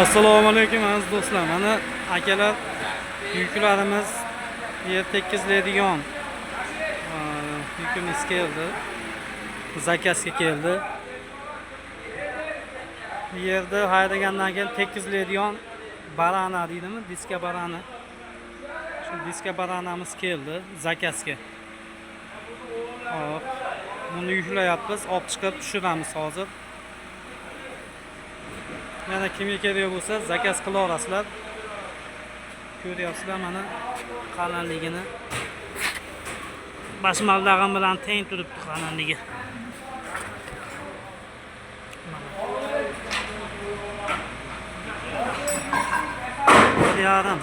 Assalomu alaykum aziz do'stlar. Mana akalar yuklarimiz yer tekizlaydigan yukimiz keldi. Zakazga keldi. Bu yerda haydagandan keyin tekizlaydigan barana deydimi? Diska barana. Shu diska baranamiz keldi zakazga. Hop. Buni yuklayapmiz, olib chiqib tushiramiz hozir. Yana kimga kerak bo'lsa zakaz qila olasizlar. Ko'ryapsizlar mana qalinligini. Bashmaldag'im bilan teng turibdi qalinligi. Yarim.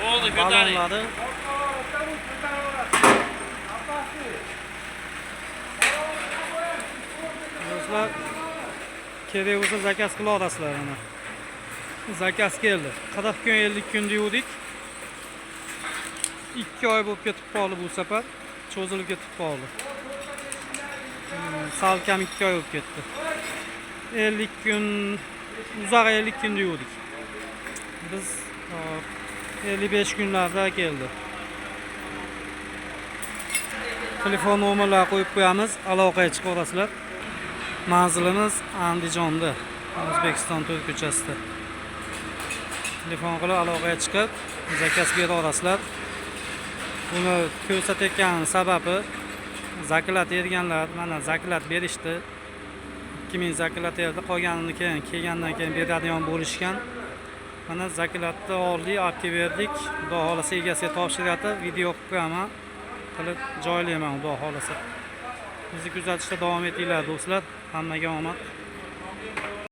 Oldu gönderi. Do'stlar, kerak bo'lsa zakaz qila olasizlar mana. Zakaz keldi. 40 kun 50 kun degandik. 2 oy bo'lib ketib qoldi bu safar. Cho'zilib ketib qoldi. Salkam 2 oy bo'lib ketdi. 50 kun, uzoq 50 kun degandik. Biz 55 kunlarda keldi. Telefon nomerlarini qo'yib qo'yamiz, aloqaga chiqa olasizlar. Manzilimiz Andijonda, O'zbekiston To'rt ko'chasida. Telefon qilib aloqaga chiqib, zakaz bera olasizlar. Buni ko'rsatayotgan sababi zakat berganlar mana zakat berishdi. 2000 zakat berdi, qolganini keyin kelgandan keyin beradigan bo'lishgan. Mana zakatni oldik, olib berdik. Xudo xolasa egasiga topshiradi, video qilib qo'yaman, qilib joylayman xudo xolasa. Bizni kuzatishda davom etinglar do'stlar. Hammaga omad.